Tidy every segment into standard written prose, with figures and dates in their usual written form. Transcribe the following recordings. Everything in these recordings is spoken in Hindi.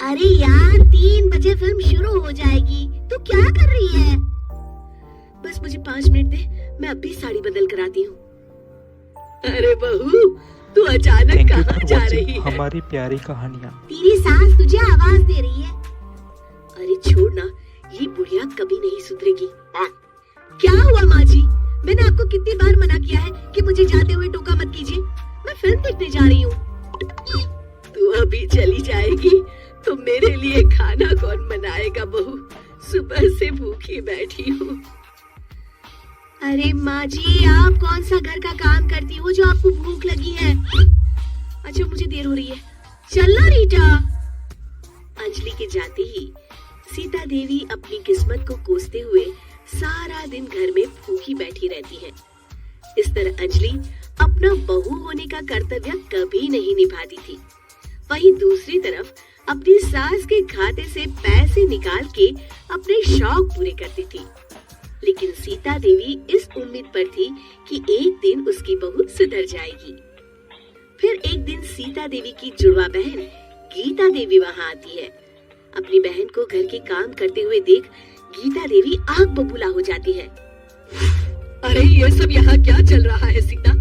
अरे यार 3 बजे फिल्म शुरू हो जाएगी, तू क्या कर रही है? बस मुझे 5 मिनट दे, मैं अभी साड़ी बदल कर आती हूँ। अरे बहू, तू अचानक कहाँ जा रही है? हमारी प्यारी कहानियाँ। तेरी सास तुझे आवाज दे रही है। अरे छोड़ ना, ये बुढ़िया कभी नहीं सुधरेगी। क्या हुआ माँ जी? मैंने आपको कितनी बार मना किया है कि मुझे जाते हुए टोका मत कीजिए। मैं फिल्म देखने जा रही हूँ। तू अभी चली जाएगी तो मेरे लिए खाना कौन बनाएगा बहू? सुबह से भूखी बैठी हूँ। अरे माँ जी, आप कौन सा घर का काम करती हो जो आपको भूख लगी है? अच्छा, मुझे देर हो रही है। चलना रीटा। अंजलि के जाते ही सीता देवी अपनी किस्मत को कोसते हुए सारा दिन घर में भूखी बैठी रहती है। इस तरह अंजलि अपना बहू होने का कर्तव्य कभी नहीं निभाती थी। वहीं दूसरी तरफ अपनी सास के खाते से पैसे निकाल के अपने शौक पूरे करती थी। लेकिन सीता देवी इस उम्मीद पर थी कि एक दिन उसकी बहू सुधर जाएगी। फिर एक दिन सीता देवी की जुड़वा बहन गीता देवी वहाँ आती है। अपनी बहन को घर के काम करते हुए देख गीता देवी आग बबूला हो जाती है। अरे ये सब यहाँ क्या चल रहा है सीता?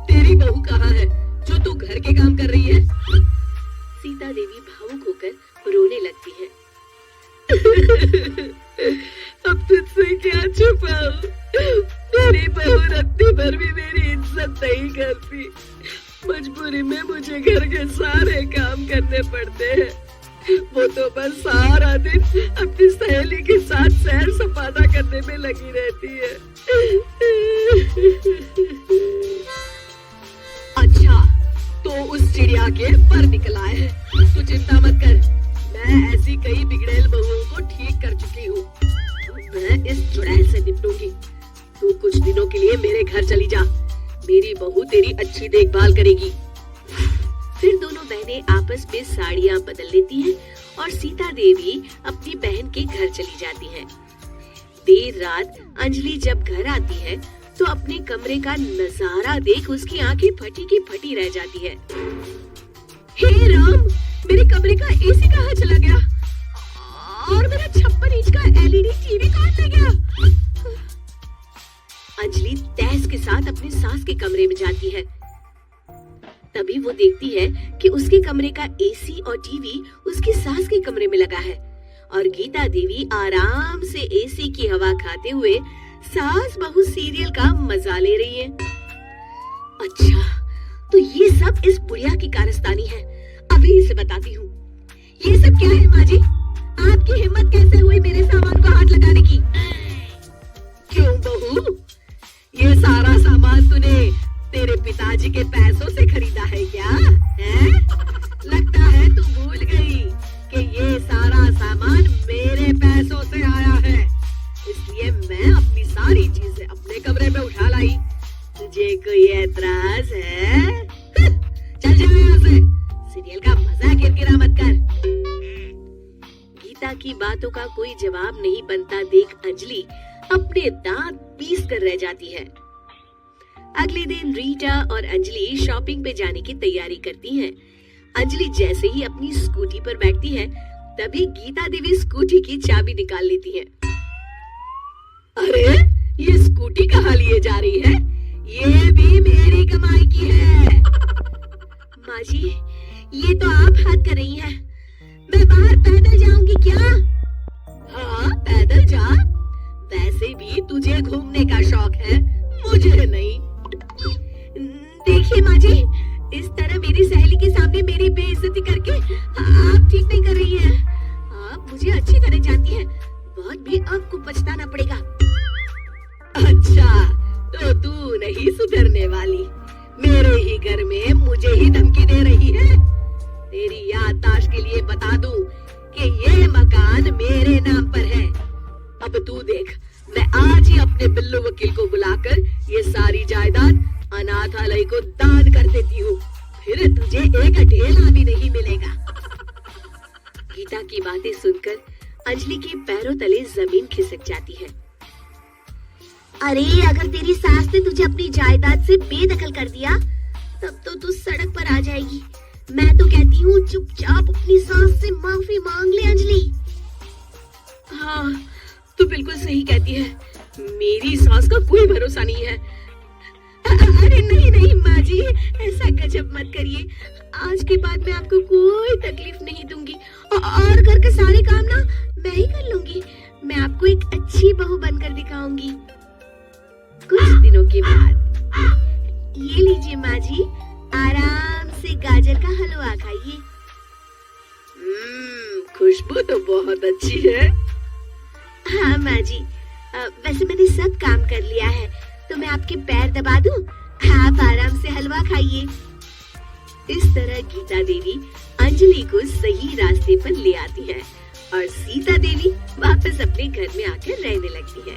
तेरी बहू कहाँ है जो तू घर के काम कर रही है? सीता देवी भावुक होकर रोने लगती है। अब तुझसे क्या छुपाऊं? मेरी बहू रत्ती भर भी मेरी इज्जत नहीं करती। मजबूरी में मुझे घर के सारे काम करने पड़ते हैं। वो तो बस सारा दिन अपनी सहेली के साथ सैर सपाटा करने में लगी रहती है। अच्छा, तो उस चिड़िया के पर निकल आए हैं। तू चिंता मत कर, मैं ऐसी कई बिगड़ैल बहुओं को ठीक कर चुकी हूँ। मैं इस चुड़ैल से निपटूंगी। तू कुछ दिनों के लिए मेरे घर चली जा। मेरी बहू तेरी अच्छी देखभाल करेगी। फिर दोनों बहनें आपस में साड़ियाँ बदल लेती हैं और सीता देवी अपनी बहन के घर चली जाती हैं। देर रात अंजलि जब घर आती है तो अपने कमरे का नजारा देख उसकी आंखें फटी की फटी रह जाती है। हे राम, मेरे कमरे का एसी कहाँ चला गया? और मेरा 56 इंच का एलईडी टीवी कहाँ ले गया? अंजलि तहस के साथ अपनी सास के कमरे में जाती है। तभी वो देखती है कि उसके कमरे का एसी और टीवी उसकी सास के कमरे में लगा है और गीता देवी आराम से एसी की हवा खाते हुए सास बहू सीरियल का मजा ले रही है। अच्छा, तो ये सब इस बुढ़िया की कारस्तानी है। अभी इसे बताती हूँ। ये सब क्या है माँ जी? आपकी हिम्मत कैसे हुई मेरे सामान को हाथ लगाने की? क्यों बहू, ये सारा सामान तूने तेरे पिताजी के पैसों से खरीदा है क्या? है? लगता है तू भूल गई कि ये सारा सामान मेरे पैसों से आया है। इसलिए मैं अपनी सारी चीजें अपने कमरे में उठा लाई। तुझे कोई एतराज है? चल जा यहाँ से। सीरियल का मजा किरकिरा मत कर। गीता की बातों का कोई जवाब नहीं बनता देख अंजलि अपने दांत पीस कर रह जाती है। अगले दिन रीटा और अंजलि शॉपिंग पे जाने की तैयारी करती हैं। अंजलि जैसे ही अपनी स्कूटी पर बैठती है तभी गीता देवी स्कूटी की चाबी निकाल लेती है। अरे, ये स्कूटी कहाँ लिए जा रही है? ये भी मेरी कमाई की है। माँ जी, ये तो आप हाथ कर रही हैं। मैं बाहर पैदल जाऊंगी क्या? हाँ, पैदल जा। वैसे भी तुझे घूमने का शौक है, मुझे नहीं। देखिए माँ जी, इस तरह मेरी सहेली के सामने मेरी बेइज्जती करके आप ठीक नहीं कर रही हैं। आप मुझे अच्छी तरह जानती हैं। बहुत भी आपको पछताना पड़ेगा। अच्छा, तो तू नहीं सुधरने वाली। मेरे ही घर में मुझे ही धमकी दे रही है। तेरी याददाश्त के लिए बता दूं कि ये मकान मेरे नाम पर है। अब तू देख, मैं आज ही अपने बिल्लू वकील को बुलाकर ये सारी जायदाद अनाथालय को दान कर देती हूँ। फिर तुझे एक ढेला भी नहीं मिलेगा। गीता की बातें सुनकर अंजलि के पैरों तले जमीन खिसक जाती है। अरे, अगर तेरी सास ने तुझे अपनी जायदाद से बेदखल कर दिया तब तो तू सड़क पर आ जाएगी। मैं तो कहती हूँ चुपचाप अपनी सास से माफी मांग ले अंजलि। हाँ, तू बिल्कुल सही कहती है। मेरी सास का कोई भरोसा नहीं है। अरे नहीं नहीं माँ जी, ऐसा गजब मत करिए। आज के बाद मैं आपको कोई तकलीफ नहीं दूंगी और घर के सारे काम ना मैं ही कर लूंगी। मैं आपको एक अच्छी बहू बनकर दिखाऊंगी। कुछ दिनों के बाद ये लीजिए माँ जी, आराम से गाजर का हलवा खाइए। खुशबू तो बहुत अच्छी है। हाँ माँ जी, वैसे मैंने सब काम कर लिया है, तो मैं आपके पैर दबा दूं? आप आराम से हलवा खाइए। इस तरह गीता देवी अंजलि को सही रास्ते पर ले आती है और सीता देवी वापस अपने घर में आकर रहने लगती है।